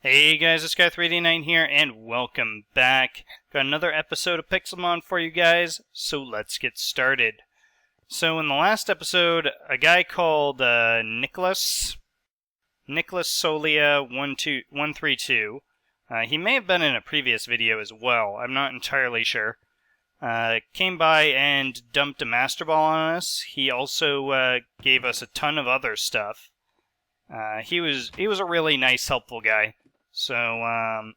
Hey guys, it's Guy389 here, and welcome back. Got another episode of Pixelmon for you guys, so let's get started. So in the last episode, a guy called Nicholas Solia 132, he may have been in a previous video as well, I'm not entirely sure, came by and dumped a Master Ball on us. He also gave us a ton of other stuff. He was a really nice, helpful guy. So,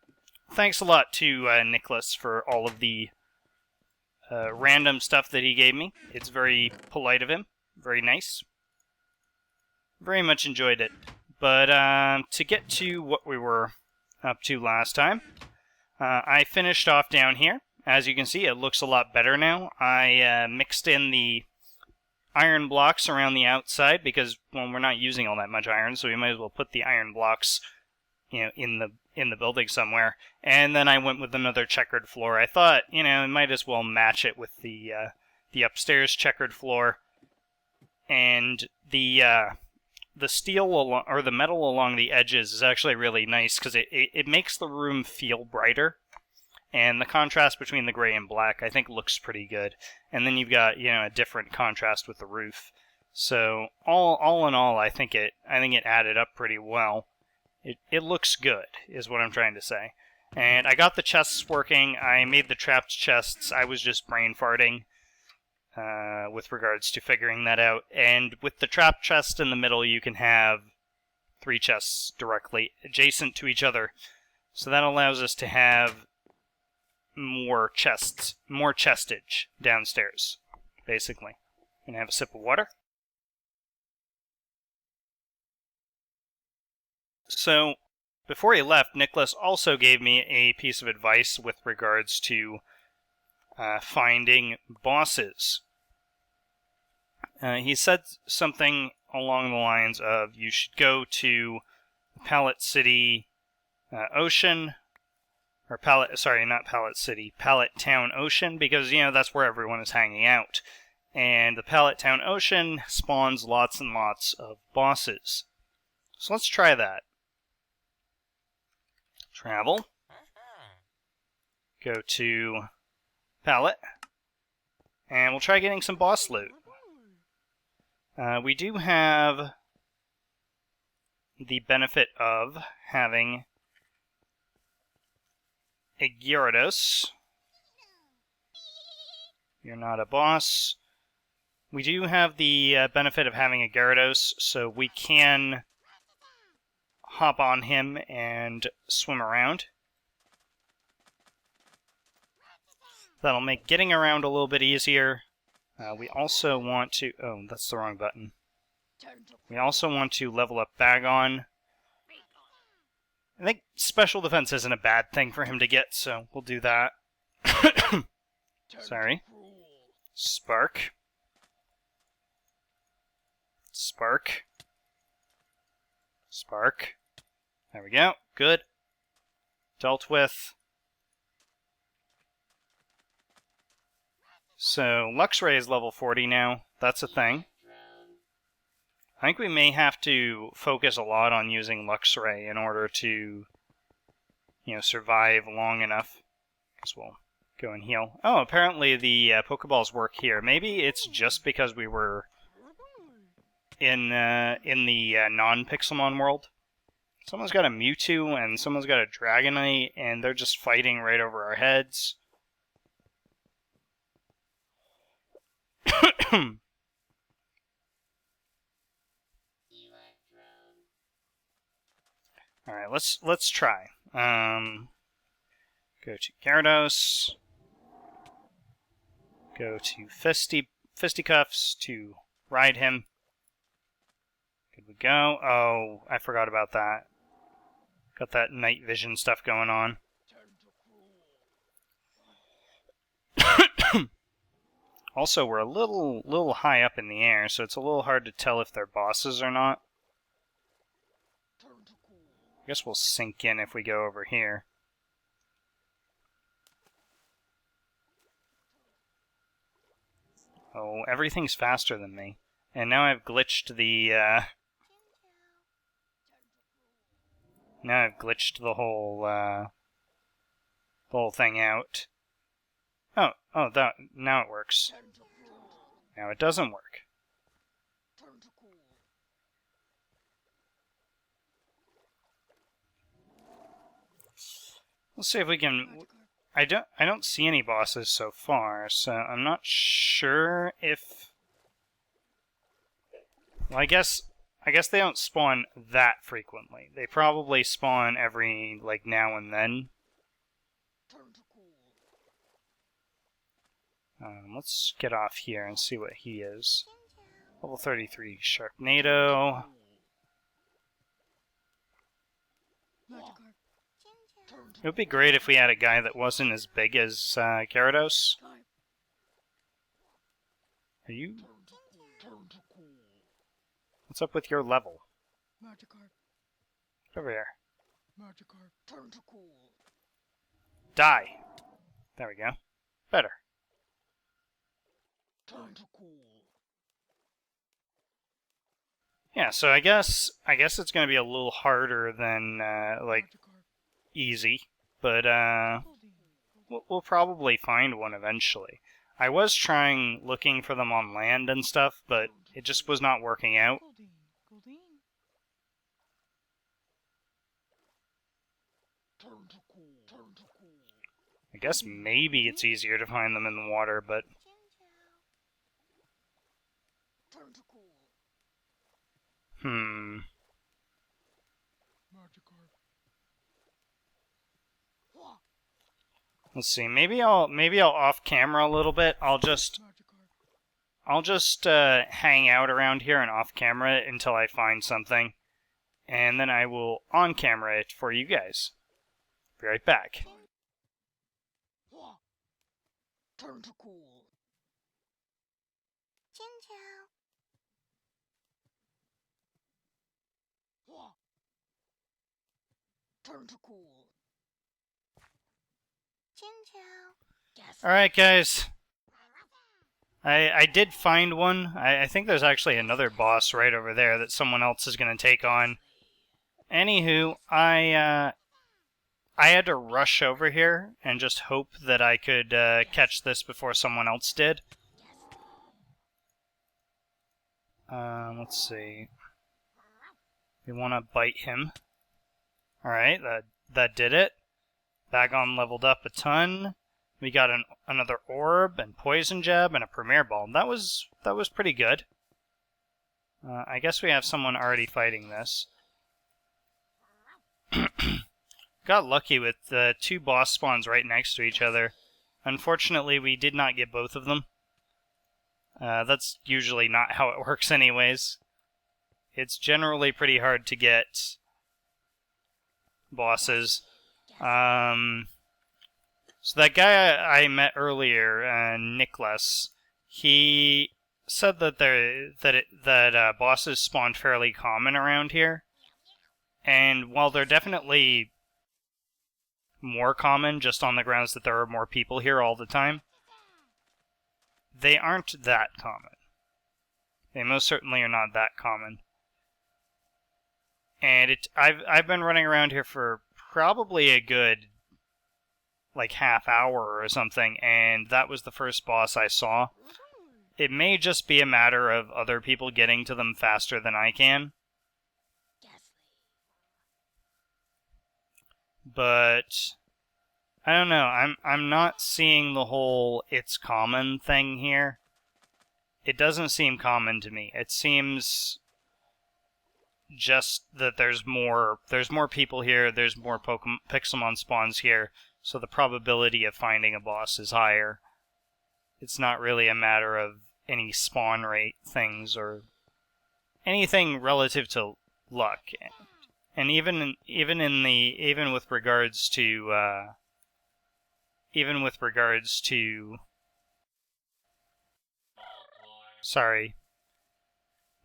thanks a lot to Nicholas for all of the random stuff that he gave me. It's very polite of him. Very nice. Very much enjoyed it. But to get to what we were up to last time, I finished off down here. As you can see, it looks a lot better now. I mixed in the iron blocks around the outside because, well, we're not using all that much iron, so we might as well put the iron blocks, you know, in the building somewhere. And then I went with another checkered floor. I thought, you know, I might as well match it with the upstairs checkered floor. And the steel or the metal along the edges is actually really nice because it makes the room feel brighter. And the contrast between the gray and black, I think, looks pretty good. And then you've got, you know, a different contrast with the roof. So all in all, I think it added up pretty well. It looks good, is what I'm trying to say. And I got the chests working. I made the trapped chests. I was just brain farting with regards to figuring that out. And with the trapped chest in the middle, you can have 3 chests directly adjacent to each other. So that allows us to have more chests, more chestage downstairs, basically. I'm gonna have a sip of water. So, before he left, Nicholas also gave me a piece of advice with regards to finding bosses. He said something along the lines of, you should go to Pallet City Ocean, or Pallet Town Ocean, because, you know, that's where everyone is hanging out. And the Pallet Town Ocean spawns lots and lots of bosses. So let's try that. Travel. Go to Pallet. And we'll try getting some boss loot. We do have the benefit of having a Gyarados. You're not a boss. We do have the benefit of having a Gyarados, so we can hop on him and swim around. That'll make getting around a little bit easier. We also want to... Oh, that's the wrong button. We also want to level up Bagon. I think special defense isn't a bad thing for him to get, so we'll do that. Sorry. Spark. Spark. Spark. There we go. Good. Dealt with. So, Luxray is level 40 now. That's a thing. I think we may have to focus a lot on using Luxray in order to, you know, survive long enough. Guess we'll go and heal. Oh, apparently the Pokeballs work here. Maybe it's just because we were in the non-Pixelmon world. Someone's got a Mewtwo and someone's got a Dragonite, and they're just fighting right over our heads. Alright, let's try. Go to Gyarados. Go to Fisticuffs to ride him. Good we go. Oh, I forgot about that. Got that night vision stuff going on. Also, we're a little high up in the air, so it's a little hard to tell if they're bosses or not. I guess we'll sink in if we go over here. Oh, everything's faster than me. And now I've glitched the Now I've glitched the whole thing out. Oh, now it works. Now it doesn't work. Let's see if we can... I don't see any bosses so far, so I'm not sure if... Well, I guess they don't spawn that frequently. They probably spawn every, like, now and then. Let's get off here and see what he is. Level 33 Sharknado. It would be great if we had a guy that wasn't as big as Gyarados. Are you... What's up with your level? Get over here. Die! There we go. Better. Yeah, so I guess it's gonna be a little harder than like easy, but we'll probably find one eventually. I was looking for them on land and stuff, but it just was not working out. I guess maybe it's easier to find them in the water, but... Let's see. Maybe I'll off camera a little bit. I'll just hang out around here and off camera until I find something, and then I will on camera it for you guys. Be right back. Alright, guys. I did find one. I think there's actually another boss right over there that someone else is going to take on. Anywho, I had to rush over here and just hope that I could catch this before someone else did. Let's see. We want to bite him. Alright, that did it. Bagon leveled up a ton. We got another orb and poison jab and a premier ball. That was pretty good. I guess we have someone already fighting this. Got lucky with the two boss spawns right next to each other. Unfortunately, we did not get both of them. That's usually not how it works anyways. It's generally pretty hard to get bosses. So that guy I met earlier, Nicholas, he said that bosses spawn fairly common around here. And while they're definitely more common just on the grounds that there are more people here all the time, they aren't that common. They most certainly are not that common. And I've been running around here for probably a good like half hour or something, and that was the first boss I saw. It may just be a matter of other people getting to them faster than I can. But I don't know. I'm not seeing the whole it's common thing here. It doesn't seem common to me. It seems just that there's more people here, there's more Pixelmon spawns here, so the probability of finding a boss is higher. It's not really a matter of any spawn rate things or anything relative to luck. And even with regards to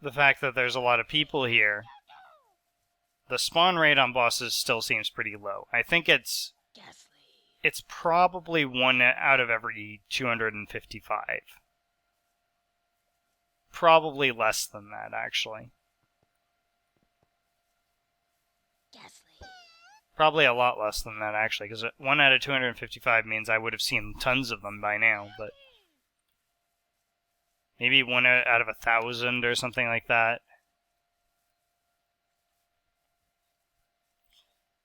the fact that there's a lot of people here, the spawn rate on bosses still seems pretty low. I think it's probably 1 out of every 255. Probably less than that, actually. Probably a lot less than that, actually, because 1 out of 255 means I would have seen tons of them by now, but maybe 1 out of 1,000 or something like that.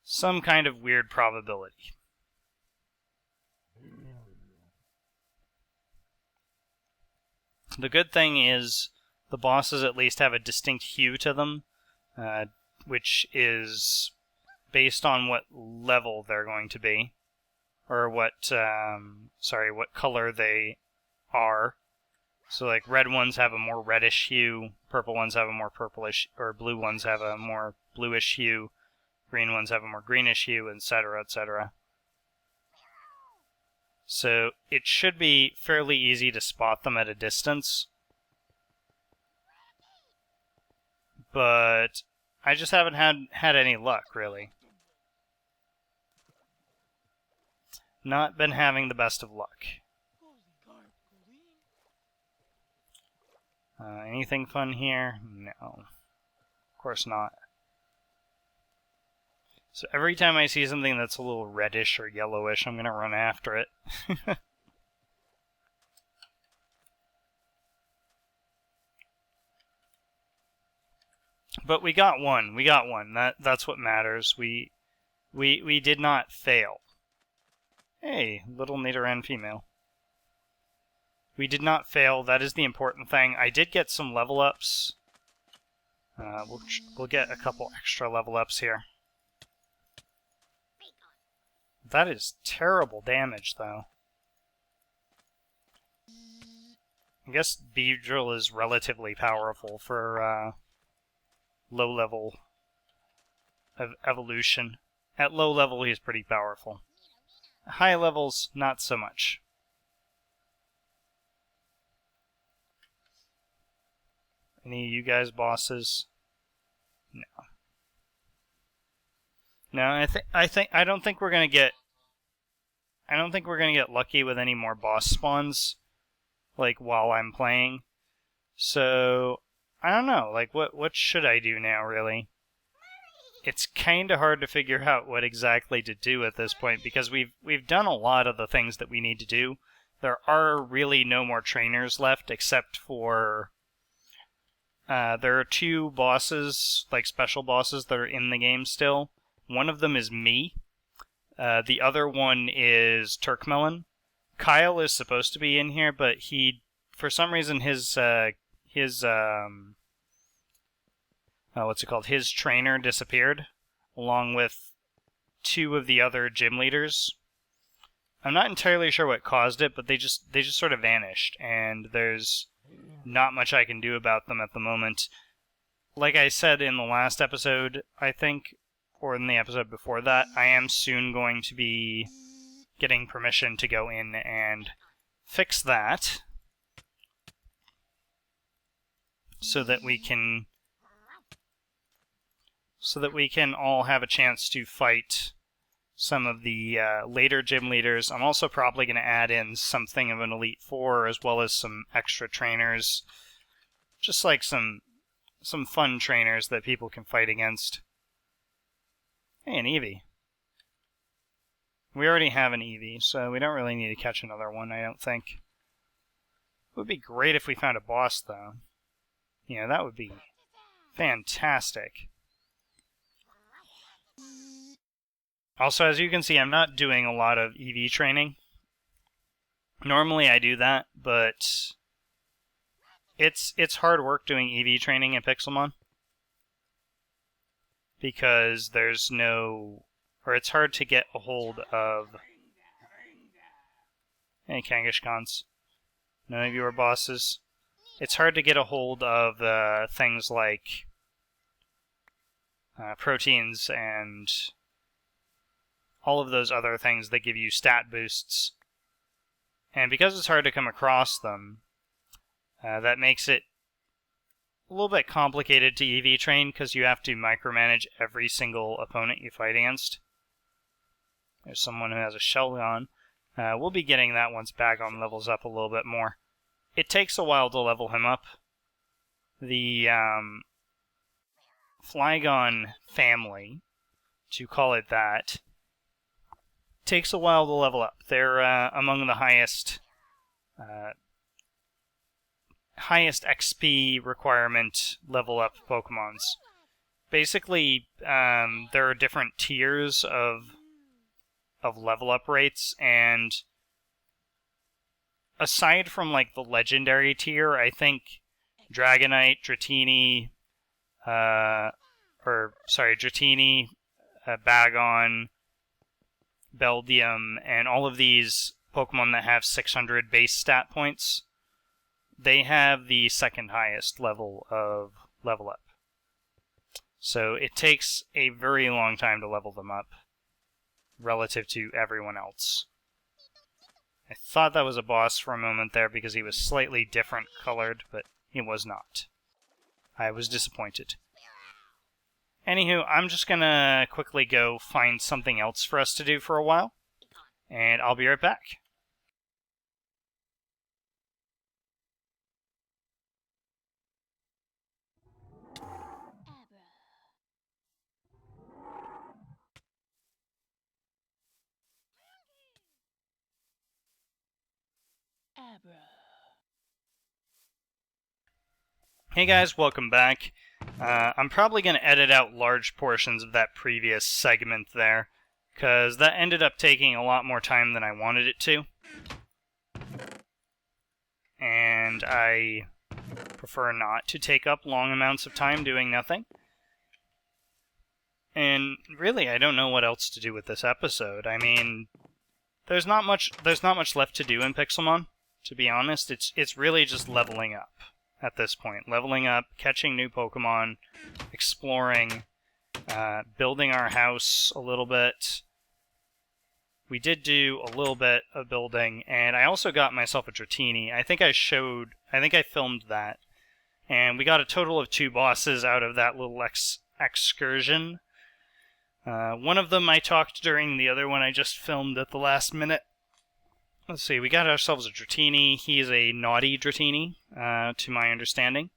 Some kind of weird probability. The good thing is the bosses at least have a distinct hue to them, which is based on what level they're going to be, or what color they are. So like red ones have a more reddish hue, purple ones have a more purplish, or blue ones have a more bluish hue, green ones have a more greenish hue, etc., etc. So it should be fairly easy to spot them at a distance. But I just haven't had any luck, really. Not been having the best of luck. Anything fun here? No. Of course not. So every time I see something that's a little reddish or yellowish, I'm going to run after it. But we got one. We got one. That's what matters. We did not fail. Hey, little Nidoran female. We did not fail. That is the important thing. I did get some level ups. We'll get a couple extra level ups here. That is terrible damage, though. I guess Beedrill is relatively powerful for low level of evolution. At low level, he's pretty powerful. High levels, not so much. Any of you guys bosses? No. No, I don't think we're gonna get lucky with any more boss spawns, like while I'm playing. So I don't know. Like, what should I do now? Really, it's kind of hard to figure out what exactly to do at this point because we've done a lot of the things that we need to do. There are really no more trainers left except for. There are 2 bosses, like special bosses, that are in the game still. One of them is me. The other one is Turkmelon. Kyle is supposed to be in here, but for some reason, his trainer disappeared, along with 2 of the other gym leaders. I'm not entirely sure what caused it, but they just sort of vanished, and there's not much I can do about them at the moment. Like I said in the last episode, I think, or in the episode before that, I am soon going to be getting permission to go in and fix that so that we can all have a chance to fight some of the later gym leaders. I'm also probably going to add in something of an Elite Four as well as some extra trainers. Just like some fun trainers that people can fight against. Hey, an Eevee. We already have an Eevee, so we don't really need to catch another one, I don't think. It would be great if we found a boss, though. You know, that would be fantastic. Also, as you can see, I'm not doing a lot of EV training. Normally I do that, but it's hard work doing EV training in Pixelmon. Because there's no... or it's hard to get a hold of... Hey, Kangaskhan's. None of you are bosses. It's hard to get a hold of things like proteins and all of those other things that give you stat boosts. And because it's hard to come across them, that makes it a little bit complicated to EV train because you have to micromanage every single opponent you fight against. There's someone who has a Shelgon. We'll be getting that once Bagon levels up a little bit more. It takes a while to level him up. The Flygon family to call it that. Takes a while to level up. They're among the highest XP requirement level up Pokemons. Basically, there are different tiers of level up rates, and aside from like the legendary tier, I think Dragonite, Dratini, Bagon, Beldium, and all of these Pokemon that have 600 base stat points, they have the second highest level of level up. So it takes a very long time to level them up relative to everyone else. I thought that was a boss for a moment there because he was slightly different colored, but he was not. I was disappointed. Anywho, I'm just gonna quickly go find something else for us to do for a while, and I'll be right back. Hey guys, welcome back. I'm probably going to edit out large portions of that previous segment there, because that ended up taking a lot more time than I wanted it to. And I prefer not to take up long amounts of time doing nothing. And really, I don't know what else to do with this episode. I mean, there's not much left to do in Pixelmon, to be honest. It's really just leveling up at this point. Leveling up, catching new Pokemon, exploring, building our house a little bit. We did do a little bit of building, and I also got myself a Dratini. I think I filmed that. And we got a total of 2 bosses out of that little excursion. One of them I talked during, the other one I just filmed at the last minute. Let's see, we got ourselves a Dratini. He's a naughty Dratini, to my understanding.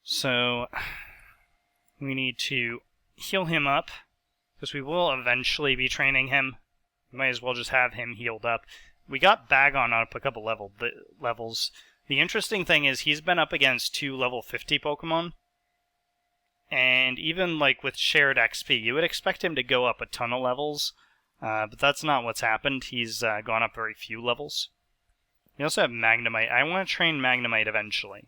So, we need to heal him up, because we will eventually be training him. We might as well just have him healed up. We got Bagon up a couple levels. The interesting thing is he's been up against 2 level 50 Pokemon. And even like with shared XP, you would expect him to go up a ton of levels. But that's not what's happened. He's gone up very few levels. We also have Magnemite. I want to train Magnemite eventually.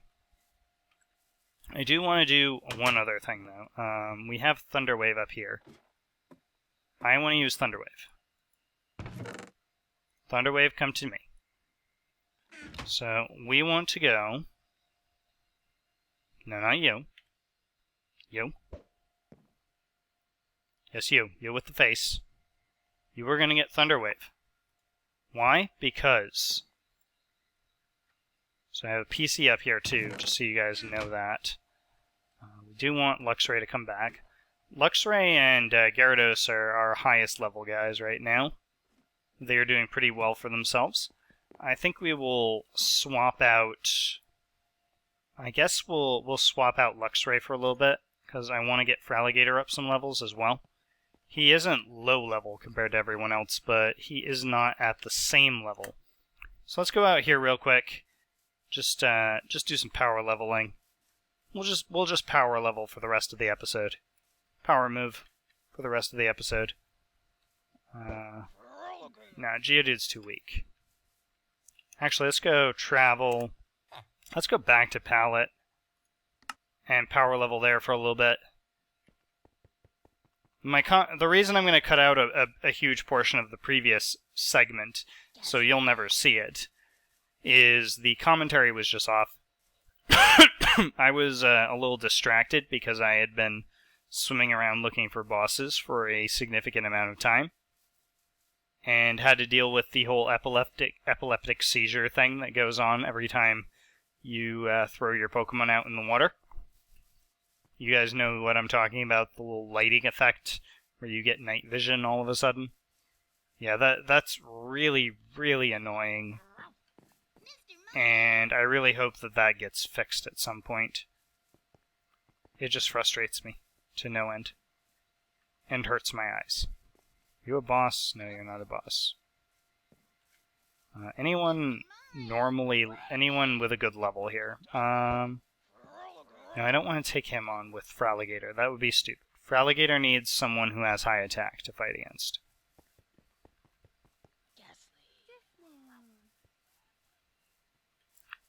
I do want to do one other thing, though. We have Thunder Wave up here. I want to use Thunder Wave. Thunder Wave, come to me. So, we want to go... No, not you. You. Yes, you. You with the face. You were going to get Thunder Wave. Why? Because... So I have a PC up here too, just so you guys know that. We do want Luxray to come back. Luxray and Gyarados are our highest level guys right now. They are doing pretty well for themselves. I think we will swap out... I guess we'll swap out Luxray for a little bit, because I want to get Feraligatr up some levels as well. He isn't low level compared to everyone else, but he is not at the same level. So let's go out here real quick. Just do some power leveling. We'll just power level for the rest of the episode. Power move for the rest of the episode. Nah, Geodude's too weak. Actually, let's go travel. Let's go back to Palette and power level there for a little bit. The reason I'm going to cut out a huge portion of the previous segment, so you'll never see it, is the commentary was just off. I was a little distracted because I had been swimming around looking for bosses for a significant amount of time, and had to deal with the whole epileptic seizure thing that goes on every time you throw your Pokemon out in the water. You guys know what I'm talking about, the little lighting effect where you get night vision all of a sudden. Yeah, that's really, really annoying. And I really hope that gets fixed at some point. It just frustrates me to no end. and hurts my eyes. You a boss? No, you're not a boss. Anyone with a good level here? No, I don't want to take him on with Fraligator. That would be stupid. Fraligator needs someone who has high attack to fight against.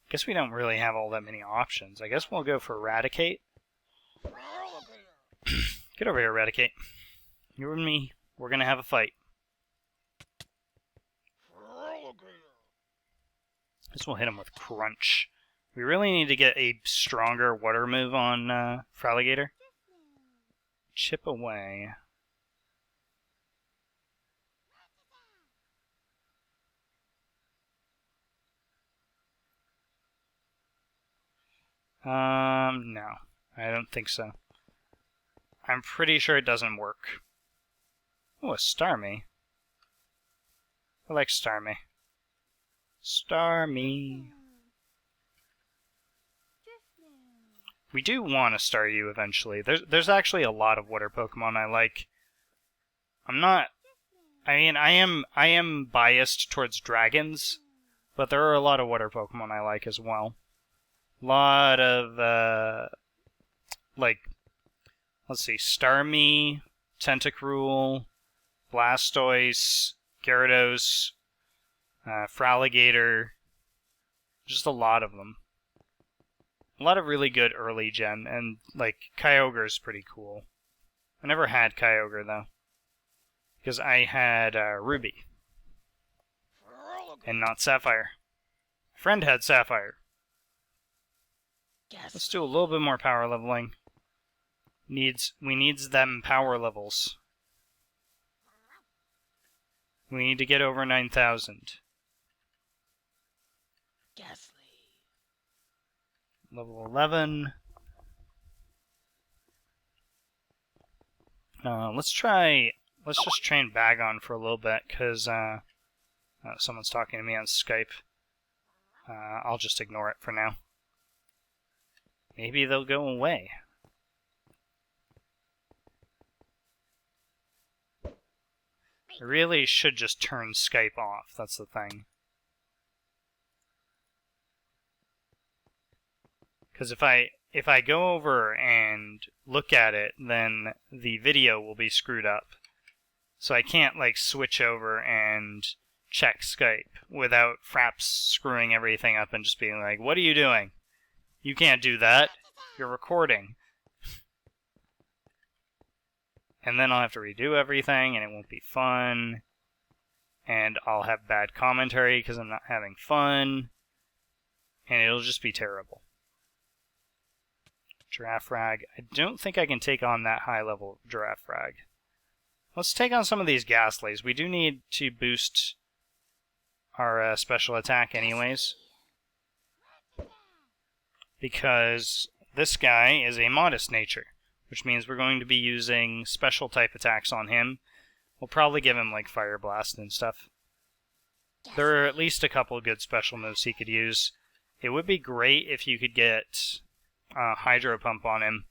Guess we don't really have all that many options. I guess we'll go for Eradicate. Get over here, Eradicate. You and me, we're gonna have a fight. This will hit him with Crunch. We really need to get a stronger water move on Fraligator. Chip away. No. I don't think so. I'm pretty sure it doesn't work. Oh, a Starmie. I like Starmie. Starmie. We do want to star you eventually. There's actually a lot of water Pokemon I like. I am biased towards dragons, but there are a lot of water Pokemon I like as well. A lot of, let's see, Starmie, Tentacruel, Blastoise, Gyarados, Fraligator, just a lot of them. A lot of really good early gen, and, like, Kyogre's pretty cool. I never had Kyogre, though, because I had Ruby, and not Sapphire. My friend had Sapphire. Yes. Let's do a little bit more power leveling. We needs them power levels. We need to get over 9,000. Ghastly. Level 11. Let's just train Bagon for a little bit, because someone's talking to me on Skype. I'll just ignore it for now. Maybe they'll go away. I really should just turn Skype off, that's the thing. Because if I go over and look at it, then the video will be screwed up. So I can't, like, switch over and check Skype without Fraps screwing everything up and just being like, what are you doing? You can't do that. You're recording. And then I'll have to redo everything, and it won't be fun. And I'll have bad commentary because I'm not having fun. And it'll just be terrible. Giraffe Rag. I don't think I can take on that high level Giraffe Rag. Let's take on some of these Ghastlies. We do need to boost our special attack anyways, because this guy is a modest nature, which means we're going to be using special type attacks on him. We'll probably give him like Fire Blast and stuff. There are at least a couple of good special moves he could use. It would be great if you could get Hydro Pump on him,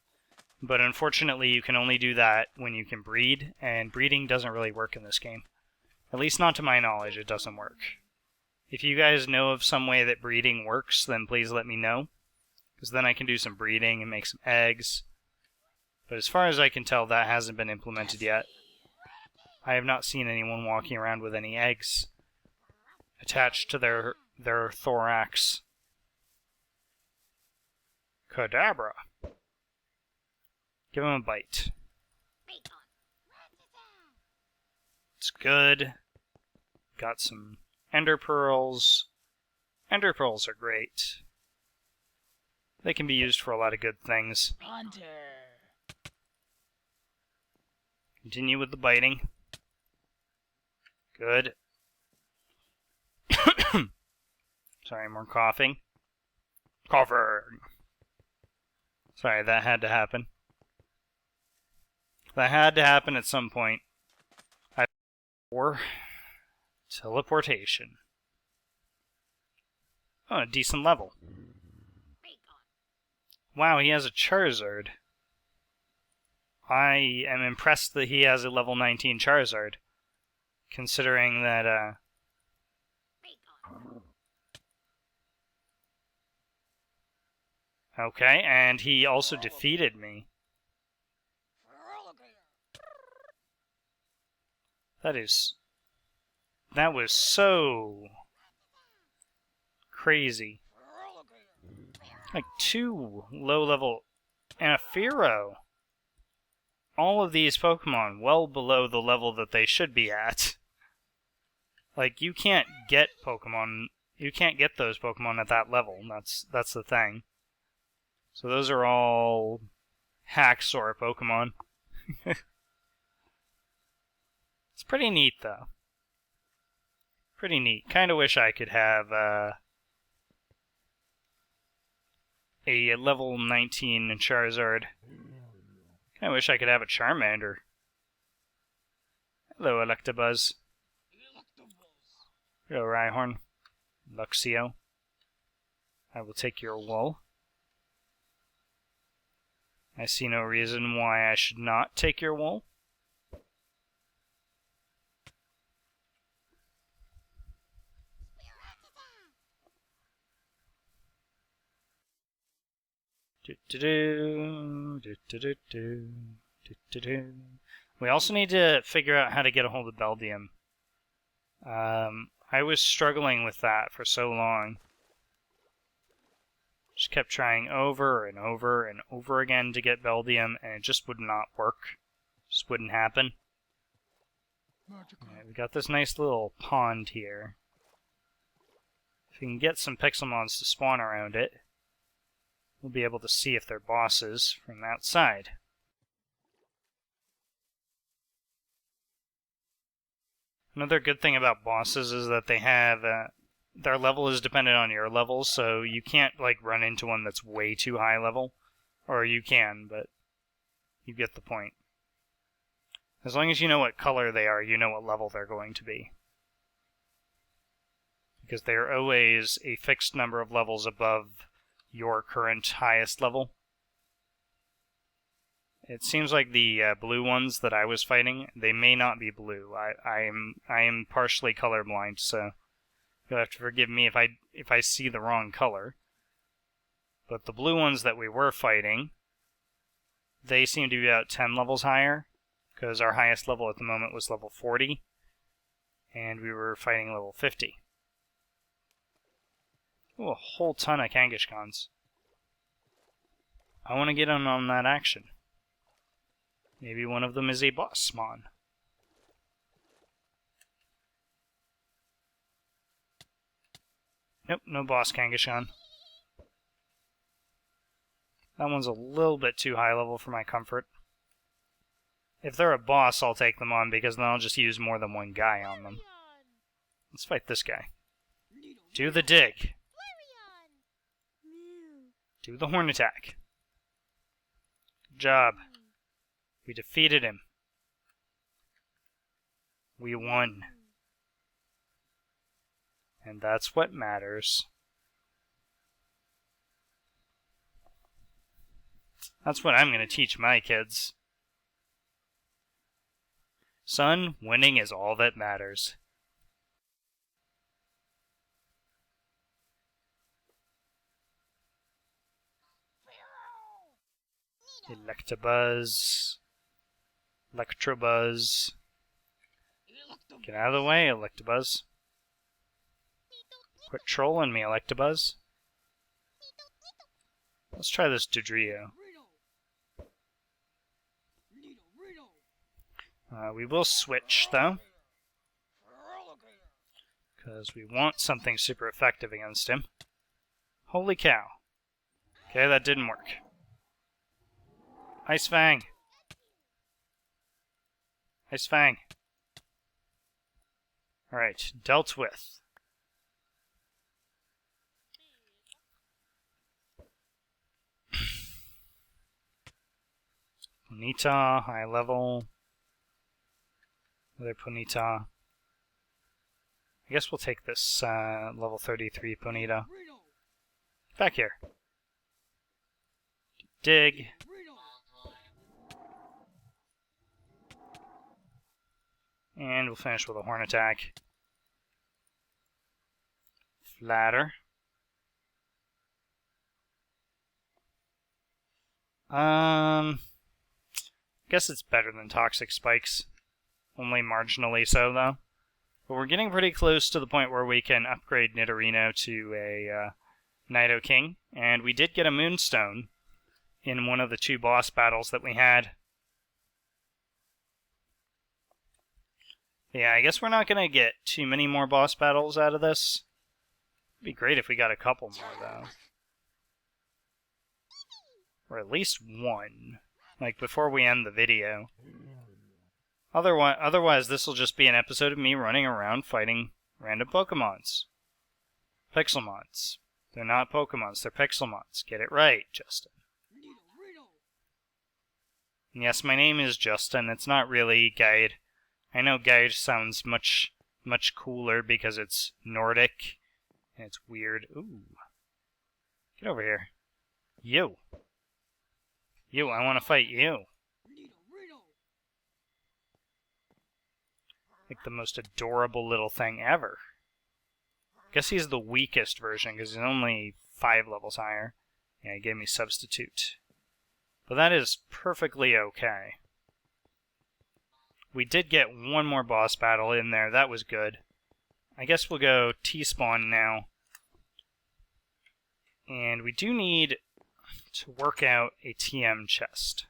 but unfortunately you can only do that when you can breed, and breeding doesn't really work in this game. At least not to my knowledge, it doesn't work. If you guys know of some way that breeding works, then please let me know, because then I can do some breeding and make some eggs. But as far as I can tell, that hasn't been implemented yet. I have not seen anyone walking around with any eggs attached to their thorax. Kadabra. Give him a bite. It's good. Got some Ender Pearls. Ender Pearls are great. They can be used for a lot of good things. Hunter. Continue with the biting. Good. Sorry, more coughing. Coughing. Sorry, that had to happen. That had to happen at some point. Or teleportation. Oh, a decent level. Wow, he has a Charizard. I am impressed that he has a level 19 Charizard, considering that, okay, and he also defeated me. That was so crazy. Like 2 low-level and a Fearow. All of these Pokemon well below the level that they should be at. Like, you can't get those Pokemon at that level. That's the thing. So those are all Haxor Pokemon. It's pretty neat, though. Pretty neat. Kind of wish I could have a level 19 Charizard. Kind of wish I could have a Charmander. Hello, Electabuzz. Hello, Rhyhorn. Luxio. I will take your wool. I see no reason why I should not take your wool. We also need to figure out how to get a hold of Beldium. I was struggling with that for so long. Just kept trying over and over and over again to get Beldium, and it just would not work. Just wouldn't happen. Right, we got this nice little pond here. If we can get some Pixelmons to spawn around it, we'll be able to see if they're bosses from outside. Another good thing about bosses is that they have their level is dependent on your level, so you can't like run into one that's way too high level, or you can, but you get the point. As long as you know what color they are, you know what level they're going to be. Because they are always a fixed number of levels above your current highest level. It seems like the blue ones that I was fighting, they may not be blue. I am partially colorblind, so you'll have to forgive me if I see the wrong color. But the blue ones that we were fighting, they seem to be about 10 levels higher, because our highest level at the moment was level 40, and we were fighting level 50. Ooh, a whole ton of Kangaskhans. I want to get in on that action. Maybe one of them is a bossmon. Nope, no boss Kangaskhan. That one's a little bit too high level for my comfort. If they're a boss, I'll take them on, because then I'll just use more than one guy on them. Let's fight this guy. Do the dig. Do the horn attack. Good job. We defeated him. We won. And that's what matters. That's what I'm going to teach my kids. Son, winning is all that matters. Electabuzz. Electrobuzz. Get out of the way, Electabuzz. Quit trolling me, Electabuzz. Let's try this Dodrio. We will switch, though, because we want something super effective against him. Holy cow. Okay, that didn't work. Ice Fang. Ice Fang. Alright, dealt with. Ponyta, high level. Another Ponyta. I guess we'll take this level 33 Ponyta. Back here. Dig. And we'll finish with a horn attack. Flatter. Guess it's better than Toxic Spikes. Only marginally so, though. But we're getting pretty close to the point where we can upgrade Nidorino to a Nidoking. And we did get a Moonstone in one of the 2 boss battles that we had. Yeah, I guess we're not going to get too many more boss battles out of this. It'd be great if we got a couple more, though. Or at least one. Like, before we end the video. Otherwise, this will just be an episode of me running around fighting random Pokemons. Pixelmons. They're not Pokemons, they're Pixelmons. Get it right, Justin. And yes, my name is Justin. It's not really Guide. I know Guide sounds much cooler because it's Nordic. And it's weird. Ooh. Get over here. You. You, I want to fight you. Like the most adorable little thing ever. Guess he's the weakest version because he's only 5 levels higher. Yeah, he gave me Substitute. But that is perfectly okay. We did get one more boss battle in there. That was good. I guess we'll go T-Spawn now. And we do need to work out a TM chest.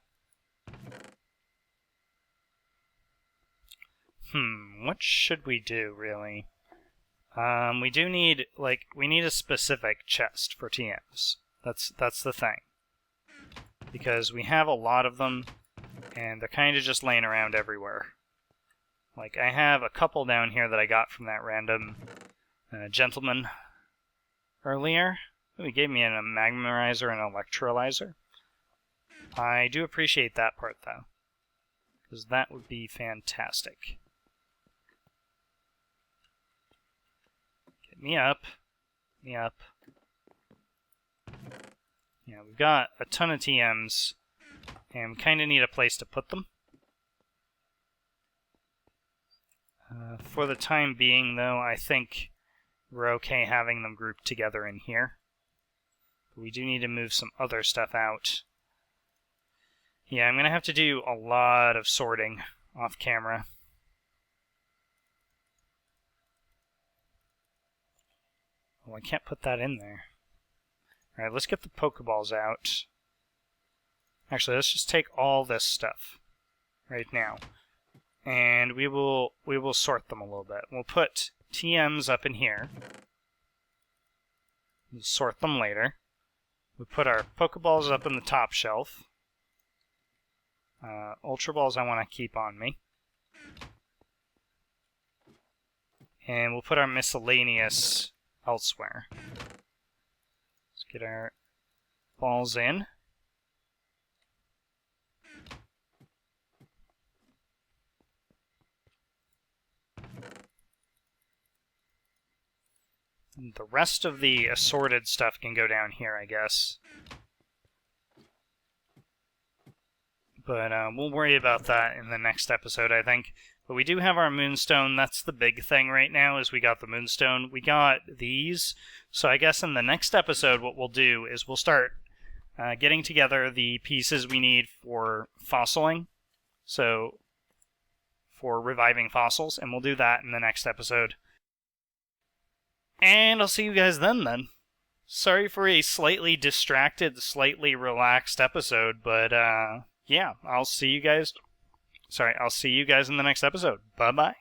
What should we do, really? We do need, we need a specific chest for TMs. That's the thing. Because we have a lot of them, and they're kind of just laying around everywhere. Like, I have a couple down here that I got from that random gentleman earlier. Ooh, he gave me a Magmarizer and an Electrolyzer. I do appreciate that part, though. Because that would be fantastic. Get me up. Me up. Yeah, we've got a ton of TMs, and we kind of need a place to put them. For the time being, though, I think we're okay having them grouped together in here. But we do need to move some other stuff out. Yeah, I'm going to have to do a lot of sorting off camera. Well, I can't put that in there. Alright, let's get the Pokeballs out. Actually, let's just take all this stuff right now. And we will sort them a little bit. We'll put TMs up in here. We'll sort them later. We'll put our Pokeballs up in the top shelf. Ultra Balls I want to keep on me. And we'll put our miscellaneous elsewhere. Let's get our balls in. And the rest of the assorted stuff can go down here, I guess. But we'll worry about that in the next episode, I think. But we do have our Moonstone. That's the big thing right now, is we got the Moonstone. We got these. So I guess in the next episode, what we'll do is we'll start getting together the pieces we need for fossiling. So, for reviving fossils. And we'll do that in the next episode. And I'll see you guys then. Sorry for a slightly distracted, slightly relaxed episode, but yeah, I'll see you guys in the next episode. Bye-bye.